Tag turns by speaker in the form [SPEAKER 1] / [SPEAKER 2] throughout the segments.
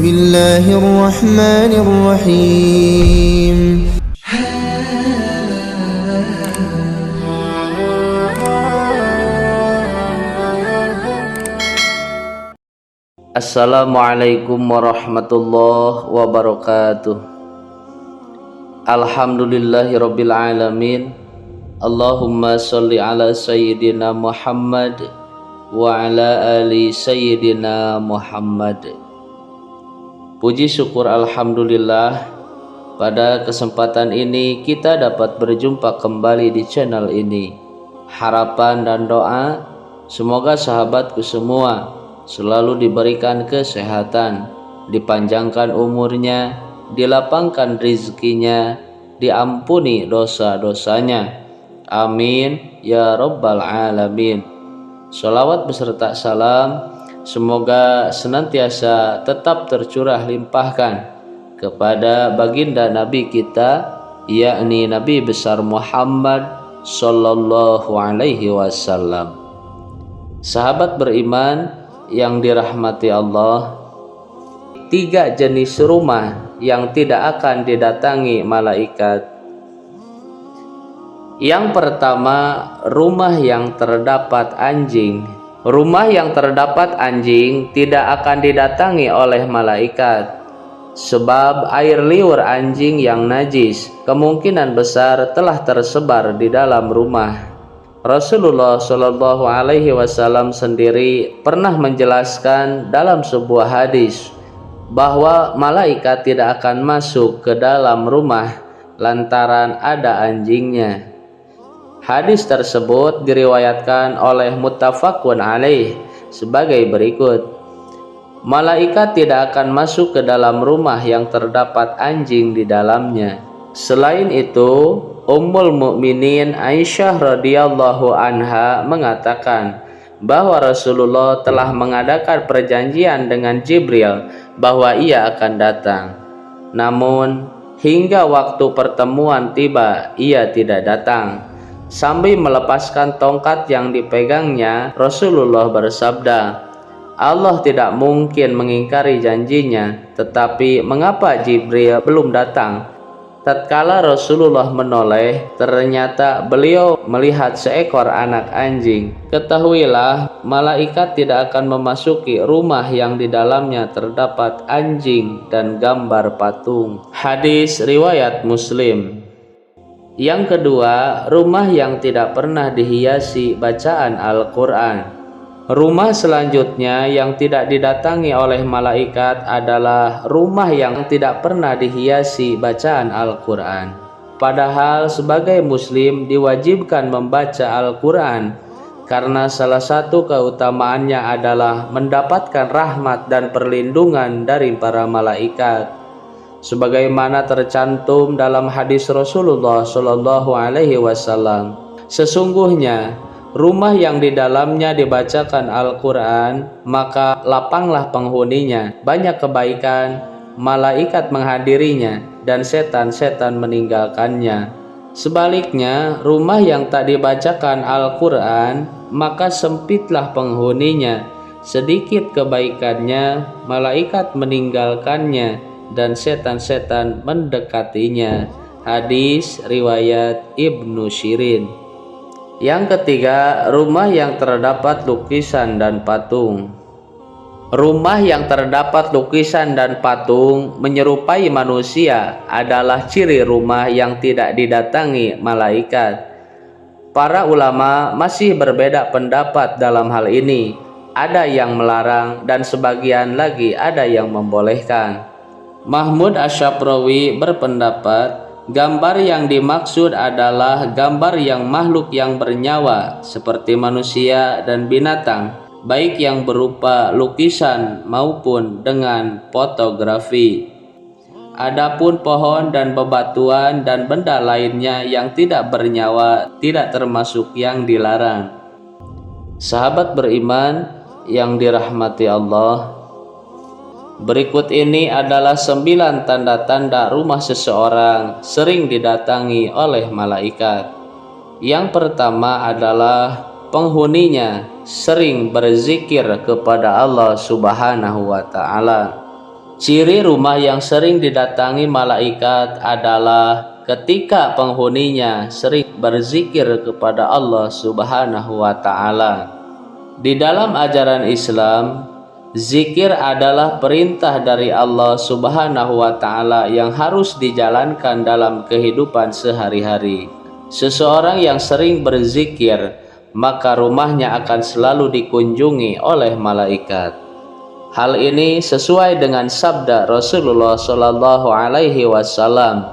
[SPEAKER 1] الله الرحمن الرحيم.
[SPEAKER 2] Assalamualaikum warahmatullahi wabarakatuh. Alhamdulillahirabbil alamin. Allahumma sholli ala sayyidina Muhammad wa ala ali sayyidina Muhammad. Puji syukur alhamdulillah, pada kesempatan ini kita dapat berjumpa kembali di channel ini. Harapan dan doa semoga sahabatku semua selalu diberikan kesehatan, dipanjangkan umurnya, dilapangkan rizkinya, diampuni dosa-dosanya. Amin ya rabbal alamin. Sholawat beserta salam semoga senantiasa tetap tercurah limpahkan kepada baginda Nabi kita, yakni Nabi besar Muhammad sallallahu alaihi wasallam. Sahabat beriman yang dirahmati Allah, 3 jenis rumah yang tidak akan didatangi malaikat. Yang pertama, rumah yang terdapat anjing. Rumah yang terdapat anjing tidak akan didatangi oleh malaikat, sebab air liur anjing yang najis kemungkinan besar telah tersebar di dalam rumah. Rasulullah Shallallahu Alaihi Wasallam sendiri pernah menjelaskan dalam sebuah hadis bahwa malaikat tidak akan masuk ke dalam rumah lantaran ada anjingnya. Hadis tersebut diriwayatkan oleh Muttafaqun alaih sebagai berikut: malaikat tidak akan masuk ke dalam rumah yang terdapat anjing di dalamnya. Selain itu, Ummul Mukminin Aisyah radhiyallahu anha mengatakan bahwa Rasulullah telah mengadakan perjanjian dengan Jibril bahwa ia akan datang. Namun hingga waktu pertemuan tiba, ia tidak datang. Sambil melepaskan tongkat yang dipegangnya, Rasulullah bersabda, Allah tidak mungkin mengingkari janjinya, tetapi mengapa Jibril belum datang? Tatkala Rasulullah menoleh, ternyata beliau melihat seekor anak anjing. Ketahuilah, malaikat tidak akan memasuki rumah yang di dalamnya terdapat anjing dan gambar patung. Hadis riwayat Muslim. Yang kedua, rumah yang tidak pernah dihiasi bacaan Al-Quran. Rumah selanjutnya yang tidak didatangi oleh malaikat adalah rumah yang tidak pernah dihiasi bacaan Al-Quran. Padahal sebagai muslim diwajibkan membaca Al-Quran, karena salah satu keutamaannya adalah mendapatkan rahmat dan perlindungan dari para malaikat. Sebagaimana tercantum dalam hadis Rasulullah Shallallahu Alaihi Wasallam, sesungguhnya rumah yang di dalamnya dibacakan Al-Quran, maka lapanglah penghuninya, banyak kebaikan, malaikat menghadirinya, dan setan-setan meninggalkannya. Sebaliknya, rumah yang tak dibacakan Al-Quran, maka sempitlah penghuninya, sedikit kebaikannya, malaikat meninggalkannya, dan setan-setan mendekatinya. Hadis riwayat Ibnu Shirin. Yang ketiga, rumah yang terdapat lukisan dan patung. Rumah yang terdapat lukisan dan patung menyerupai manusia adalah ciri rumah yang tidak didatangi malaikat. Para ulama masih berbeda pendapat dalam hal ini. Ada yang melarang dan sebagian lagi ada yang membolehkan. Mahmud Asy-Syaprawi berpendapat gambar yang dimaksud adalah gambar yang makhluk yang bernyawa seperti manusia dan binatang, baik yang berupa lukisan maupun dengan fotografi. Adapun pohon dan bebatuan dan benda lainnya yang tidak bernyawa tidak termasuk yang dilarang. Sahabat beriman yang dirahmati Allah, berikut ini adalah 9 tanda-tanda rumah seseorang sering didatangi oleh malaikat. Yang pertama adalah penghuninya sering berzikir kepada Allah Subhanahu wa Ta'ala. Ciri rumah yang sering didatangi malaikat adalah ketika penghuninya sering berzikir kepada Allah Subhanahu wa taala. Di dalam ajaran Islam, zikir adalah perintah dari Allah Subhanahu wa taala yang harus dijalankan dalam kehidupan sehari-hari. Seseorang yang sering berzikir, maka rumahnya akan selalu dikunjungi oleh malaikat. Hal ini sesuai dengan sabda Rasulullah Shallallahu Alaihi Wasallam.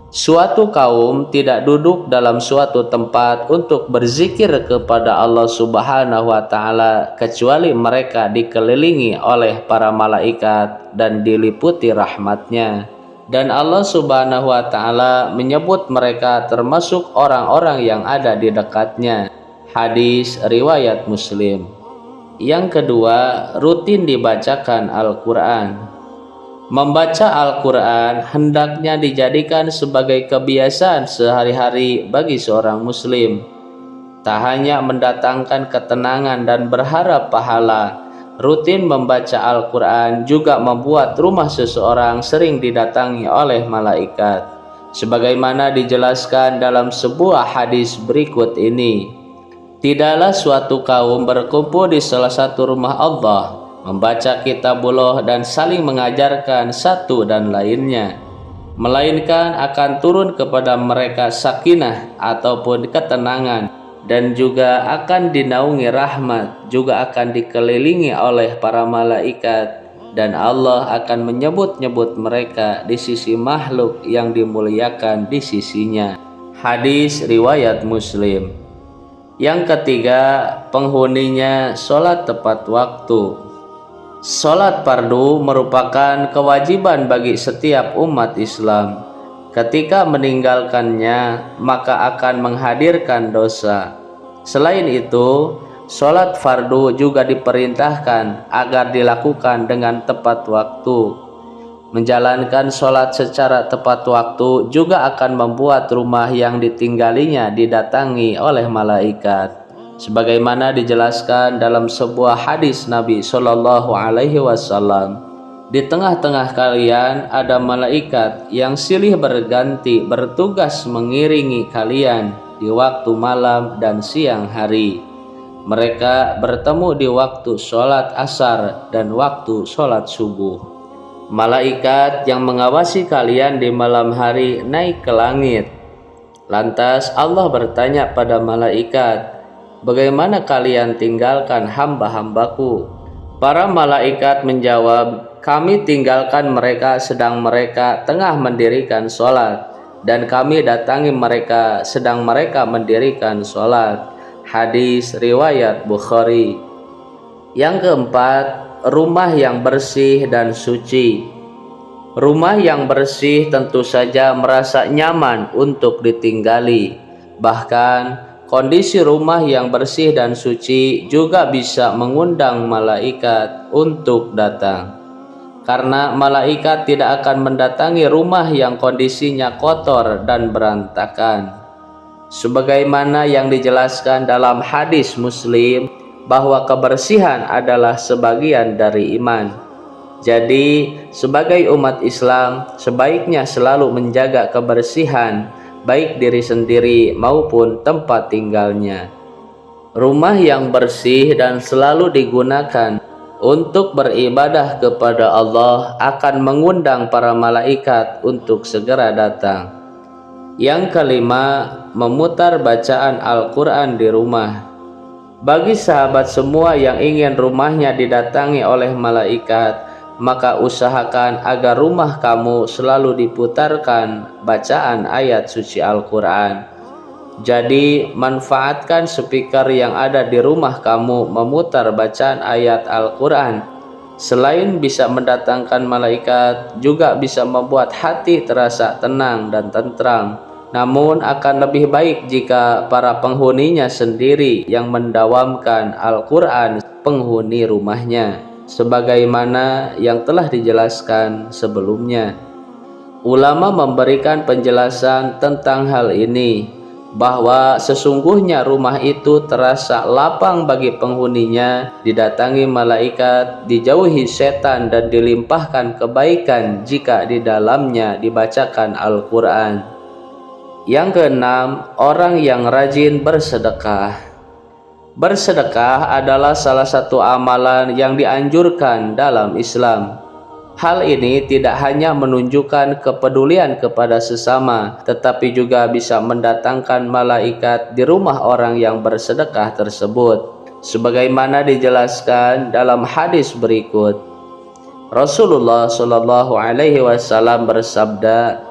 [SPEAKER 2] Suatu kaum tidak duduk dalam suatu tempat untuk berzikir kepada Allah Subhanahu wa taala kecuali mereka dikelilingi oleh para malaikat dan diliputi rahmatnya. Dan Allah Subhanahu wa taala menyebut mereka termasuk orang-orang yang ada di dekatnya. Hadis riwayat Muslim. Yang kedua, rutin dibacakan Al-Quran. Membaca Al-Quran hendaknya dijadikan sebagai kebiasaan sehari-hari bagi seorang muslim. Tak hanya mendatangkan ketenangan dan berharap pahala, rutin membaca Al-Quran juga membuat rumah seseorang sering didatangi oleh malaikat. Sebagaimana dijelaskan dalam sebuah hadis berikut ini. Tidaklah suatu kaum berkumpul di salah satu rumah Allah, membaca kitabullah dan saling mengajarkan satu dan lainnya, melainkan akan turun kepada mereka sakinah ataupun ketenangan, dan juga akan dinaungi rahmat, juga akan dikelilingi oleh para malaikat, dan Allah akan menyebut-nyebut mereka di sisi makhluk yang dimuliakan di sisinya. Hadis riwayat Muslim. Yang ketiga, penghuninya sholat tepat waktu. Sholat fardu merupakan kewajiban bagi setiap umat Islam. Ketika meninggalkannya, maka akan menghadirkan dosa. Selain itu, sholat fardu juga diperintahkan agar dilakukan dengan tepat waktu. Menjalankan sholat secara tepat waktu juga akan membuat rumah yang ditinggalinya didatangi oleh malaikat. Sebagaimana dijelaskan dalam sebuah hadis Nabi Shallallahu Alaihi Wasallam, di tengah-tengah kalian ada malaikat yang silih berganti bertugas mengiringi kalian di waktu malam dan siang hari. Mereka bertemu di waktu sholat asar dan waktu sholat subuh. Malaikat yang mengawasi kalian di malam hari naik ke langit. Lantas Allah bertanya pada malaikat, "Bagaimana kalian tinggalkan hamba-hambaku?" Para malaikat menjawab, "Kami tinggalkan mereka sedang mereka tengah mendirikan sholat, dan kami datangi mereka sedang mereka mendirikan sholat." Hadis riwayat Bukhari. Yang keempat, rumah yang bersih dan suci. Rumah yang bersih tentu saja merasa nyaman untuk ditinggali. Bahkan kondisi rumah yang bersih dan suci juga bisa mengundang malaikat untuk datang. Karena malaikat tidak akan mendatangi rumah yang kondisinya kotor dan berantakan. Sebagaimana yang dijelaskan dalam hadis Muslim, bahwa kebersihan adalah sebagian dari iman. Jadi, sebagai umat Islam, sebaiknya selalu menjaga kebersihan, baik diri sendiri maupun tempat tinggalnya. Rumah yang bersih dan selalu digunakan untuk beribadah kepada Allah akan mengundang para malaikat untuk segera datang. Yang kelima, memutar bacaan Al-Quran di rumah. Bagi sahabat semua yang ingin rumahnya didatangi oleh malaikat, maka usahakan agar rumah kamu selalu diputarkan bacaan ayat suci Al-Quran. Jadi, manfaatkan speaker yang ada di rumah kamu memutar bacaan ayat Al-Quran. Selain bisa mendatangkan malaikat, juga bisa membuat hati terasa tenang dan tentram. Namun akan lebih baik jika para penghuninya sendiri yang mendawamkan Al-Quran penghuni rumahnya, sebagaimana yang telah dijelaskan sebelumnya. Ulama memberikan penjelasan tentang hal ini. bahwa sesungguhnya rumah itu terasa lapang bagi penghuninya, didatangi malaikat, dijauhi setan, dan dilimpahkan kebaikan jika di dalamnya dibacakan Al-Quran. Yang keenam, orang yang rajin bersedekah. Bersedekah adalah salah satu amalan yang dianjurkan dalam Islam. Hal ini tidak hanya menunjukkan kepedulian kepada sesama, tetapi juga bisa mendatangkan malaikat di rumah orang yang bersedekah tersebut. Sebagaimana dijelaskan dalam hadis berikut, Rasulullah Shallallahu Alaihi Wasallam bersabda,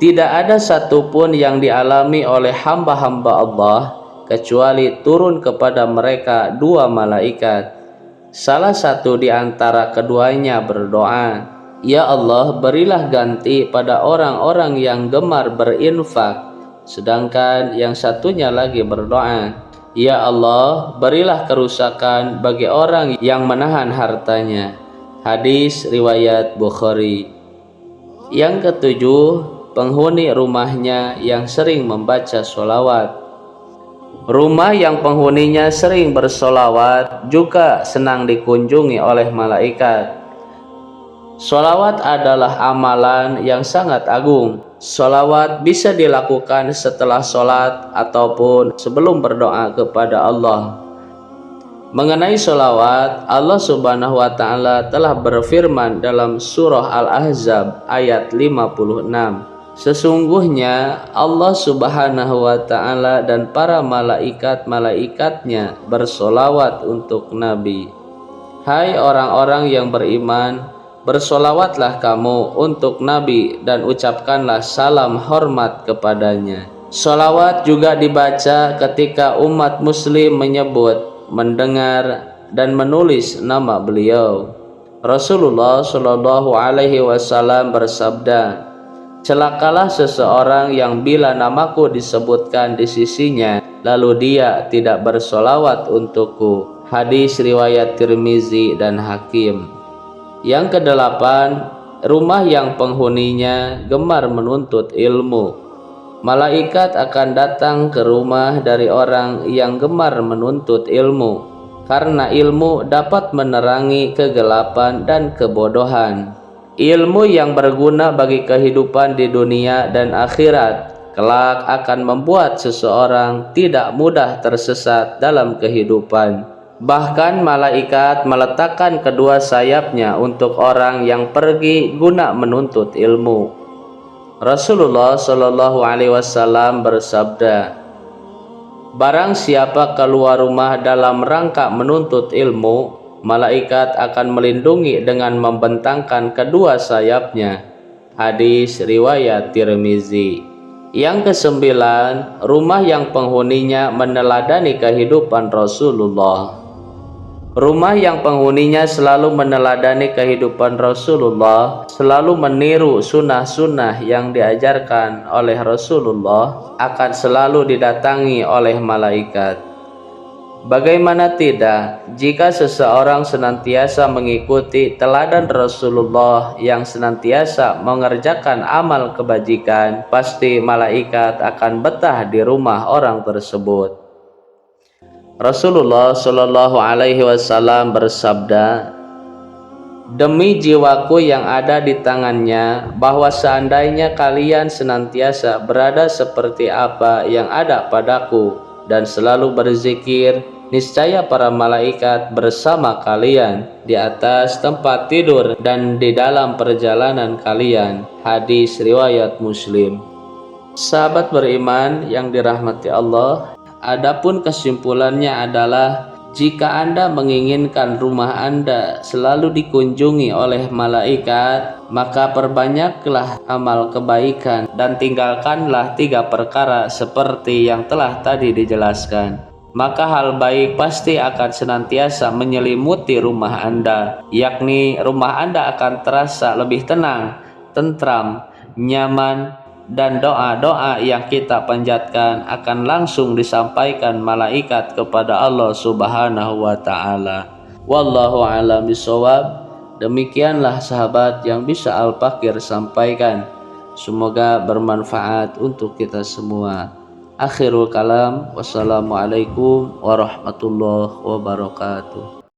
[SPEAKER 2] "Tidak ada satupun yang dialami oleh hamba-hamba Allah kecuali turun kepada mereka dua malaikat. Salah satu di antara keduanya berdoa, 'Ya Allah, berilah ganti pada orang-orang yang gemar berinfak.' Sedangkan yang satunya lagi berdoa, 'Ya Allah, berilah kerusakan bagi orang yang menahan hartanya.'" Hadis riwayat Bukhari. Yang ketujuh, penghuni rumahnya yang sering membaca sholawat. Rumah yang penghuninya sering bersolawat juga senang dikunjungi oleh malaikat. Solawat adalah amalan yang sangat agung. Solawat bisa dilakukan setelah sholat ataupun sebelum berdoa kepada Allah. Mengenai solawat, Allah Subhanahu wa Ta'ala telah berfirman dalam surah Al-Ahzab ayat 56. Sesungguhnya Allah Subhanahu wa Ta'ala dan para malaikat-malaikatnya bersolawat untuk Nabi. Hai orang-orang yang beriman, bersolawatlah kamu untuk Nabi dan ucapkanlah salam hormat kepadanya. Solawat juga dibaca ketika umat muslim menyebut, mendengar, dan menulis nama beliau. Rasulullah Shallallahu Alaihi Wasallam bersabda, "Celakalah seseorang yang bila namaku disebutkan di sisinya, lalu dia tidak bersolawat untukku." Hadis riwayat Tirmizi dan Hakim. Yang kedelapan, rumah yang penghuninya gemar menuntut ilmu. Malaikat akan datang ke rumah dari orang yang gemar menuntut ilmu, karena ilmu dapat menerangi kegelapan dan kebodohan. Ilmu yang berguna bagi kehidupan di dunia dan akhirat kelak akan membuat seseorang tidak mudah tersesat dalam kehidupan. Bahkan malaikat meletakkan kedua sayapnya untuk orang yang pergi guna menuntut ilmu. Rasulullah Shallallahu Alaihi Wasallam bersabda, "Barang siapa keluar rumah dalam rangka menuntut ilmu, malaikat akan melindungi dengan membentangkan kedua sayapnya." Hadis riwayat Tirmizi. Yang kesembilan, rumah yang penghuninya meneladani kehidupan Rasulullah. Rumah yang penghuninya selalu meneladani kehidupan Rasulullah, selalu meniru sunnah-sunnah yang diajarkan oleh Rasulullah, akan selalu didatangi oleh malaikat. Bagaimana tidak, jika seseorang senantiasa mengikuti teladan Rasulullah yang senantiasa mengerjakan amal kebajikan, pasti malaikat akan betah di rumah orang tersebut. Rasulullah Shallallahu Alaihi Wasallam bersabda, "Demi jiwaku yang ada di tangannya, bahwa seandainya kalian senantiasa berada seperti apa yang ada padaku dan selalu berzikir, niscaya para malaikat bersama kalian di atas tempat tidur dan di dalam perjalanan kalian." Hadis riwayat Muslim. Sahabat beriman yang dirahmati Allah, adapun kesimpulannya adalah, jika Anda menginginkan rumah Anda selalu dikunjungi oleh malaikat, maka perbanyaklah amal kebaikan dan tinggalkanlah 3 perkara seperti yang telah tadi dijelaskan. Maka hal baik pasti akan senantiasa menyelimuti rumah Anda, yakni rumah Anda akan terasa lebih tenang, tentram, nyaman, dan doa-doa yang kita panjatkan akan langsung disampaikan malaikat kepada Allah Subhanahu wa Ta'ala. Wallahu a'lam bishawab. Demikianlah sahabat yang bisa Al-Fakir sampaikan. Semoga bermanfaat untuk kita semua. Akhirul kalam, wassalamualaikum warahmatullahi wabarakatuh.